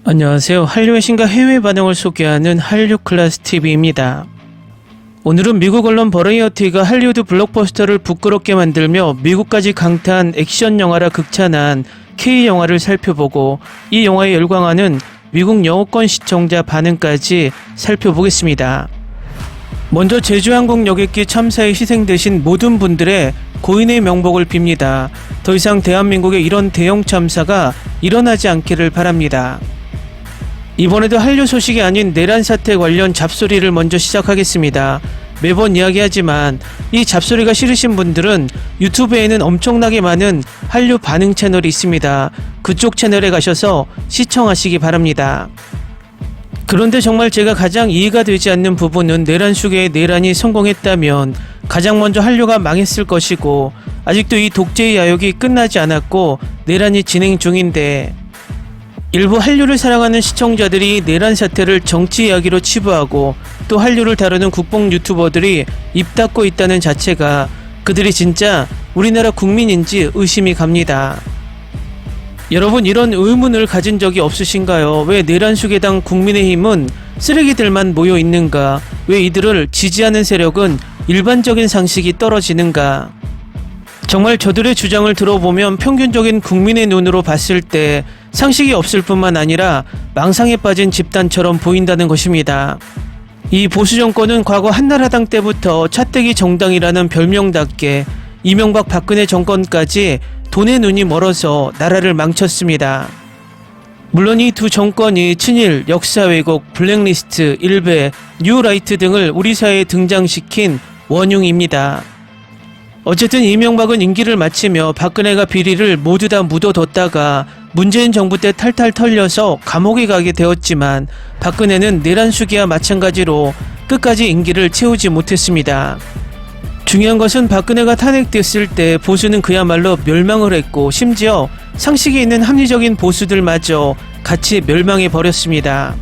안녕하세요. 한류의 신과 해외 반응을 소개하는 한류클래스TV입니다. 오늘은 미국 언론 버라이어티가 할리우드 블록버스터를 부끄럽게 만들며 미국까지 강타한 액션 영화라 극찬한 K영화를 살펴보고 이 영화에 열광하는 미국 영어권 시청자 반응까지 살펴보겠습니다. 먼저 제주항공 여객기 참사에 희생되신 모든 분들의 고인의 명복을 빕니다. 더 이상 대한민국에 이런 대형 참사가 일어나지 않기를 바랍니다. 이번에도 한류 소식이 아닌 내란 사태 관련 잡소리를 먼저 시작하겠습니다. 매번 이야기하지만 이 잡소리가 싫으신 분들은 유튜브에는 엄청나게 많은 한류 반응 채널이 있습니다. 그쪽 채널에 가셔서 시청하시기 바랍니다. 그런데 정말 제가 가장 이해가 되지 않는 부분은 내란 수계의 내란이 성공했다면 가장 먼저 한류가 망했을 것이고 아직도 이 독재의 야욕이 끝나지 않았고 내란이 진행 중인데 일부 한류를 사랑하는 시청자들이 내란 사태를 정치 이야기로 치부하고 또 한류를 다루는 국뽕 유튜버들이 입 닫고 있다는 자체가 그들이 진짜 우리나라 국민인지 의심이 갑니다. 여러분 이런 의문을 가진 적이 없으신가요? 왜 내란 수계당 국민의힘은 쓰레기들만 모여 있는가? 왜 이들을 지지하는 세력은 일반적인 상식이 떨어지는가? 정말 저들의 주장을 들어보면 평균적인 국민의 눈으로 봤을 때 상식이 없을 뿐만 아니라 망상에 빠진 집단처럼 보인다는 것입니다. 이 보수 정권은 과거 한나라당 때부터 차떼기 정당이라는 별명답게 이명박 박근혜 정권까지 돈의 눈이 멀어서 나라를 망쳤습니다. 물론 이 두 정권이 친일, 역사 왜곡, 블랙리스트, 일베, 뉴라이트 등을 우리 사회에 등장시킨 원흉입니다. 어쨌든 이명박은 임기를 마치며 박근혜가 비리를 모두 다 묻어뒀다가 문재인 정부 때 탈탈 털려서 감옥에 가게 되었지만 박근혜는 내란 수기와 마찬가지로 끝까지 임기를 채우지 못했습니다. 중요한 것은 박근혜가 탄핵됐을 때 보수는 그야말로 멸망을 했고 심지어 상식이 있는 합리적인 보수들마저 같이 멸망해 버렸습니다.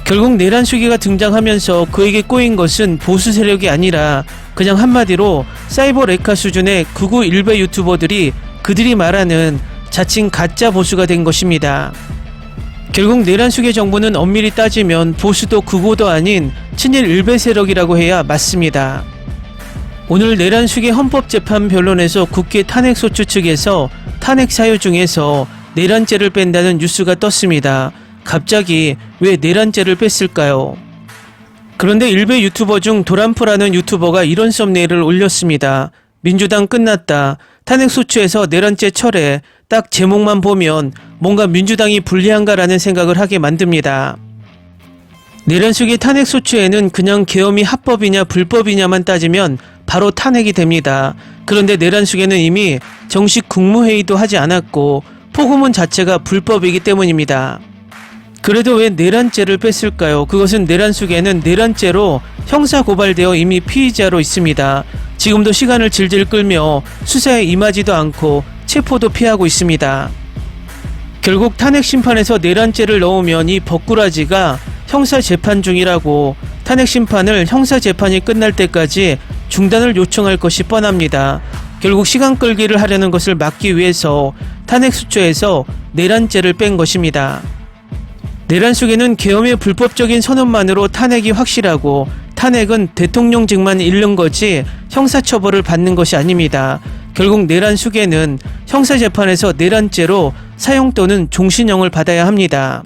결국 내란 수기가 등장하면서 그에게 꼬인 것은 보수 세력이 아니라 그냥 한마디로 사이버 레카 수준의 극우 일베 유튜버들이 그들이 말하는 자칭 가짜 보수가 된 것입니다. 결국 내란 수계 정부는 엄밀히 따지면 보수도 극우도 아닌 친일 일베 세력이라고 해야 맞습니다. 오늘 내란 수계 헌법재판 변론에서 국회 탄핵소추 측에서 탄핵 사유 중에서 내란죄를 뺀다는 뉴스가 떴습니다. 갑자기 왜 내란죄를 뺐을까요? 그런데 일베 유튜버 중 도란프라는 유튜버가 이런 썸네일을 올렸습니다. 민주당 끝났다. 탄핵소추에서 내란죄 철회. 딱 제목만 보면 뭔가 민주당이 불리한가라는 생각을 하게 만듭니다. 내란수기 탄핵소추에는 그냥 계엄이 합법이냐 불법이냐만 따지면 바로 탄핵이 됩니다. 그런데 내란수계는 이미 정식 국무회의도 하지 않았고 포고문 자체가 불법이기 때문입니다. 그래도 왜 내란죄를 뺐을까요? 그것은 내란수계는 내란죄로 형사고발되어 이미 피의자로 있습니다. 지금도 시간을 질질 끌며 수사에 임하지도 않고 체포도 피하고 있습니다. 결국 탄핵심판에서 내란죄를 넣으면 이 버꾸라지가 형사재판 중이라고 탄핵심판을 형사재판이 끝날 때까지 중단을 요청할 것이 뻔합니다. 결국 시간 끌기를 하려는 것을 막기 위해서 탄핵소추에서 내란죄를 뺀 것입니다. 내란 속에는 계엄의 불법적인 선언만으로 탄핵이 확실하고 탄핵은 대통령직만 잃는 거지 형사처벌을 받는 것이 아닙니다. 결국 내란 수계는 형사재판에서 내란죄로 사형 또는 종신형을 받아야 합니다.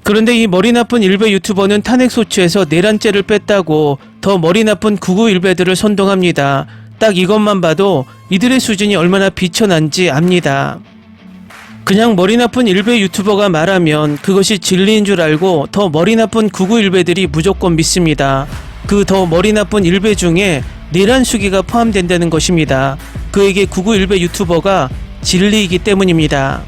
그런데 이 머리 나쁜 일베 유튜버는 탄핵소추에서 내란죄를 뺐다고 더 머리 나쁜 극우 일베들을 선동합니다. 딱 이것만 봐도 이들의 수준이 얼마나 비천한지 압니다. 그냥 머리 나쁜 일베 유튜버가 말하면 그것이 진리인 줄 알고 더 머리 나쁜 극우 일베들이 무조건 믿습니다. 그 더 머리 나쁜 일베 중에 내란 수기가 포함된다는 것입니다. 그에게 극우 일베 유튜버가 진리이기 때문입니다.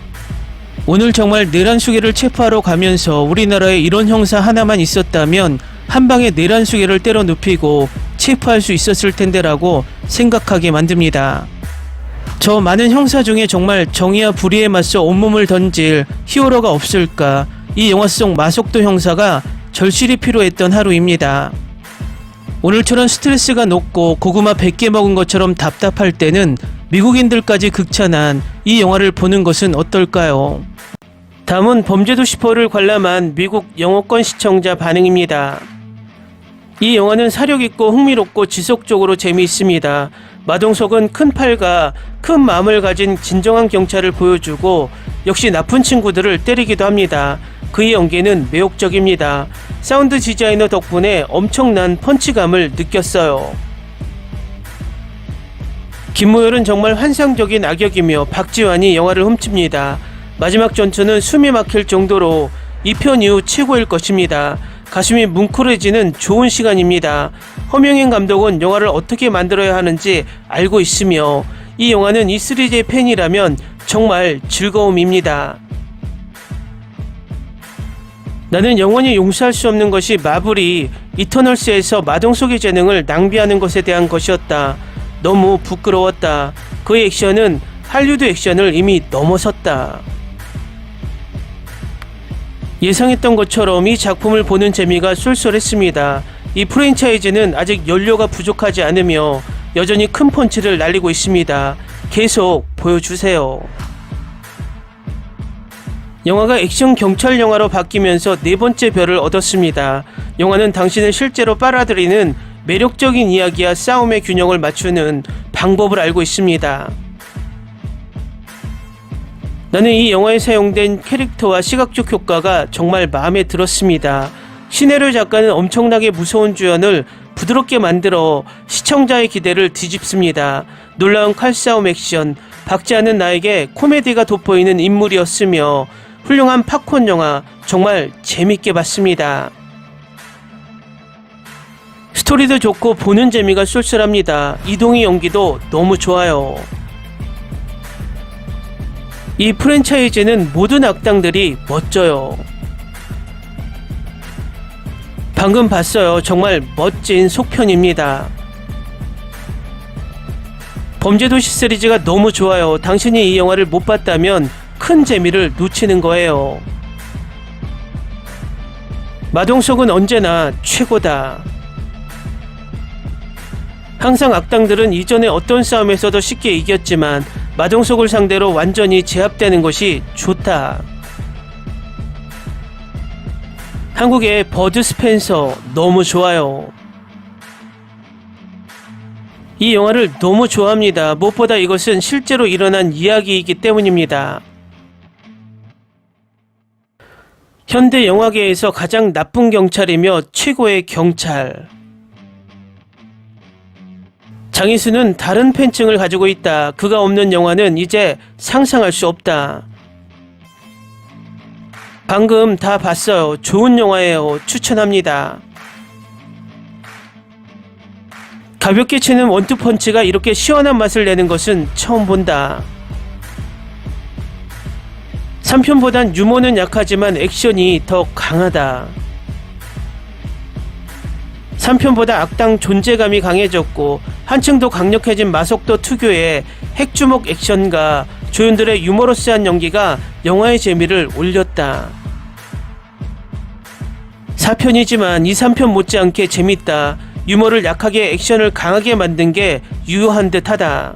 오늘 정말 내란 수계를 체포하러 가면서 우리나라에 이런 형사 하나만 있었다면 한 방에 내란 수계를 때려 눕히고 체포할 수 있었을 텐데라고 생각하게 만듭니다. 저 많은 형사 중에 정말 정의와 불의에 맞서 온몸을 던질 히어로가 없을까? 이 영화 속 마속도 형사가 절실히 필요했던 하루입니다. 오늘처럼 스트레스가 높고 고구마 100개 먹은 것처럼 답답할 때는 미국인들까지 극찬한 이 영화를 보는 것은 어떨까요? 다음은 범죄도시4를 관람한 미국 영어권 시청자 반응입니다. 이 영화는 사력있고 흥미롭고 지속적으로 재미있습니다. 마동석은 큰 팔과 큰 마음을 가진 진정한 경찰을 보여주고 역시 나쁜 친구들을 때리기도 합니다. 그의 연기는 매혹적입니다. 사운드 디자이너 덕분에 엄청난 펀치감을 느꼈어요. 김무열은 정말 환상적인 악역이며 박지환이 영화를 훔칩니다. 마지막 전투는 숨이 막힐 정도로 2편 이후 최고일 것입니다. 가슴이 뭉클해지는 좋은 시간입니다. 허명행 감독은 영화를 어떻게 만들어야 하는지 알고 있으며 이 영화는 이 시리즈의 팬이라면 정말 즐거움입니다. 나는 영원히 용서할 수 없는 것이 마블이 이터널스에서 마동석의 재능을 낭비하는 것에 대한 것이었다. 너무 부끄러웠다. 그의 액션은 할리우드 액션을 이미 넘어섰다. 예상했던 것처럼 이 작품을 보는 재미가 쏠쏠했습니다. 이 프랜차이즈는 아직 연료가 부족하지 않으며 여전히 큰 펀치를 날리고 있습니다. 계속 보여주세요. 영화가 액션 경찰 영화로 바뀌면서 4번째 별을 얻었습니다. 영화는 당신을 실제로 빨아들이는 매력적인 이야기와 싸움의 균형을 맞추는 방법을 알고 있습니다. 나는 이 영화에 사용된 캐릭터와 시각적 효과가 정말 마음에 들었습니다. 신혜료 작가는 엄청나게 무서운 주연을 부드럽게 만들어 시청자의 기대를 뒤집습니다. 놀라운 칼싸움 액션, 박지 않은 나에게 코미디가 돋보이는 인물이었으며 훌륭한 팝콘 영화, 정말 재밌게 봤습니다. 스토리도 좋고 보는 재미가 쏠쏠합니다. 이동희 연기도 너무 좋아요. 이 프랜차이즈는 모든 악당들이 멋져요. 방금 봤어요. 정말 멋진 속편입니다. 범죄도시 시리즈가 너무 좋아요. 당신이 이 영화를 못 봤다면 큰 재미를 놓치는 거예요. 마동석은 언제나 최고다. 항상 악당들은 이전에 어떤 싸움에서도 쉽게 이겼지만 마동석을 상대로 완전히 제압되는 것이 좋다. 한국의 버드 스펜서 너무 좋아요. 이 영화를 너무 좋아합니다. 무엇보다 이것은 실제로 일어난 이야기이기 때문입니다. 현대 영화계에서 가장 나쁜 경찰이며 최고의 경찰. 장희수는 다른 팬층을 가지고 있다. 그가 없는 영화는 이제 상상할 수 없다. 방금 다 봤어요. 좋은 영화예요. 추천합니다. 가볍게 치는 원투펀치가 이렇게 시원한 맛을 내는 것은 처음 본다. 3편보단 유머는 약하지만 액션이 더 강하다. 3편보다 악당 존재감이 강해졌고 한층 더 강력해진 마석도 특유의 핵주먹 액션과 조연들의 유머러스한 연기가 영화의 재미를 올렸다. 4편이지만 2, 3편 못지않게 재밌다. 유머를 약하게 액션을 강하게 만든 게 유효한 듯하다.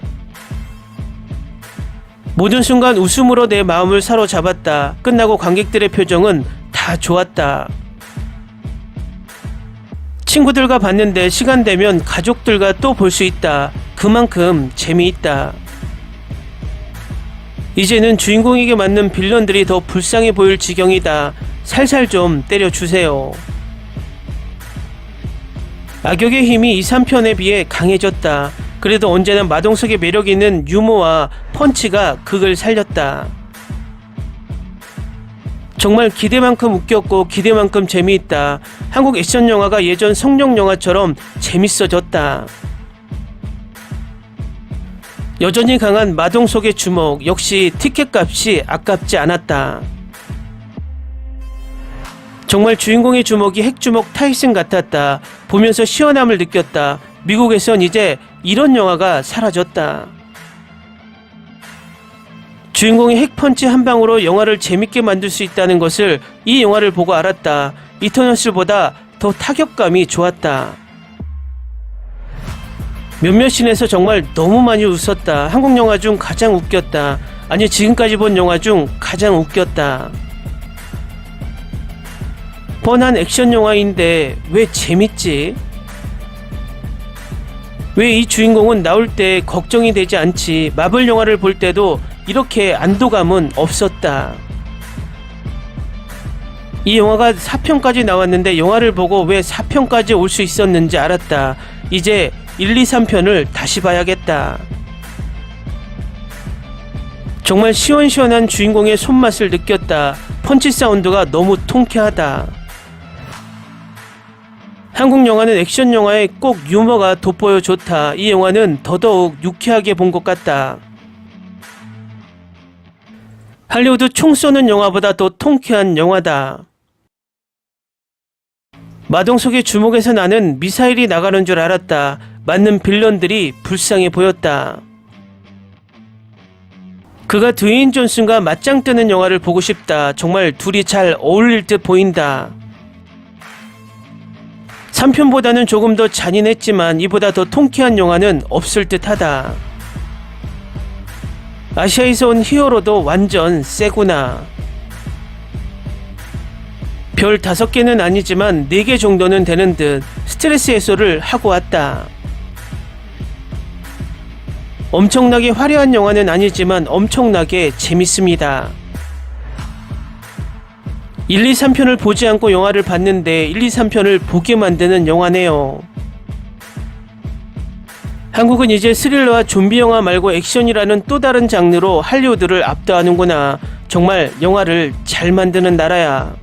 모든 순간 웃음으로 내 마음을 사로잡았다. 끝나고 관객들의 표정은 다 좋았다. 친구들과 봤는데 시간 되면 가족들과 또 볼 수 있다. 그만큼 재미있다. 이제는 주인공에게 맞는 빌런들이 더 불쌍해 보일 지경이다. 살살 좀 때려주세요. 악역의 힘이 2, 3편에 비해 강해졌다. 그래도 언제나 마동석의 매력 있는 유머와 펀치가 극을 살렸다. 정말 기대만큼 웃겼고 기대만큼 재미있다. 한국 액션 영화가 예전 성룡 영화처럼 재밌어졌다. 여전히 강한 마동석의 주먹, 역시 티켓값이 아깝지 않았다. 정말 주인공의 주먹이 핵주먹 타이슨 같았다. 보면서 시원함을 느꼈다. 미국에선 이제 이런 영화가 사라졌다. 주인공이 핵펀치 한 방으로 영화를 재밌게 만들 수 있다는 것을 이 영화를 보고 알았다. 이터널스보다 더 타격감이 좋았다. 몇몇 씬에서 정말 너무 많이 웃었다. 한국 영화 중 가장 웃겼다. 아니 지금까지 본 영화 중 가장 웃겼다. 뻔한 액션 영화인데 왜 재밌지? 왜 이 주인공은 나올 때 걱정이 되지 않지? 마블 영화를 볼 때도 이렇게 안도감은 없었다. 이 영화가 4편까지 나왔는데 영화를 보고 왜 4편까지 올 수 있었는지 알았다. 이제 1, 2, 3편을 다시 봐야겠다. 정말 시원시원한 주인공의 손맛을 느꼈다. 펀치 사운드가 너무 통쾌하다. 한국 영화는 액션 영화에 꼭 유머가 돋보여 좋다. 이 영화는 더더욱 유쾌하게 본 것 같다. 할리우드 총 쏘는 영화보다 더 통쾌한 영화다. 마동석의 주먹에서 나는 미사일이 나가는 줄 알았다. 맞는 빌런들이 불쌍해 보였다. 그가 드웨인 존슨과 맞짱 뜨는 영화를 보고 싶다. 정말 둘이 잘 어울릴 듯 보인다. 3편보다는 조금 더 잔인했지만 이보다 더 통쾌한 영화는 없을 듯하다. 아시아에서 온 히어로도 완전 세구나. 별 5개는 아니지만 4개 정도는 되는 듯 스트레스 해소를 하고 왔다. 엄청나게 화려한 영화는 아니지만 엄청나게 재밌습니다. 1, 2, 3편을 보지 않고 영화를 봤는데 1, 2, 3편을 보게 만드는 영화네요. 한국은 이제 스릴러와 좀비 영화 말고 액션이라는 또 다른 장르로 할리우드를 압도하는구나. 정말 영화를 잘 만드는 나라야.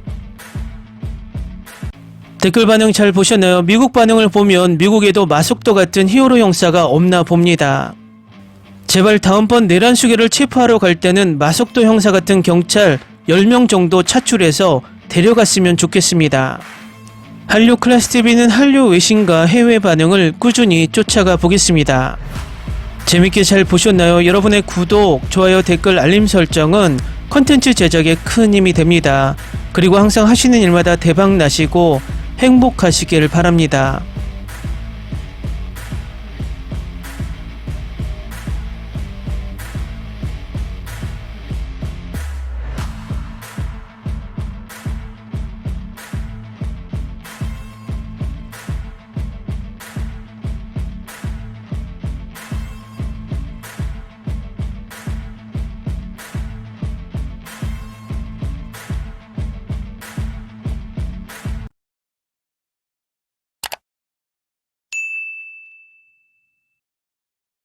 댓글 반응 잘 보셨나요? 미국 반응을 보면 미국에도 마속도 같은 히어로 형사가 없나 봅니다. 제발 다음번 내란수계를 체포하러 갈 때는 마속도 형사 같은 경찰 10명 정도 차출해서 데려갔으면 좋겠습니다. 한류 클래스TV는 한류 외신과 해외 반응을 꾸준히 쫓아가 보겠습니다. 재밌게 잘 보셨나요? 여러분의 구독, 좋아요, 댓글, 알림 설정은 컨텐츠 제작에 큰 힘이 됩니다. 그리고 항상 하시는 일마다 대박 나시고 행복하시길 바랍니다.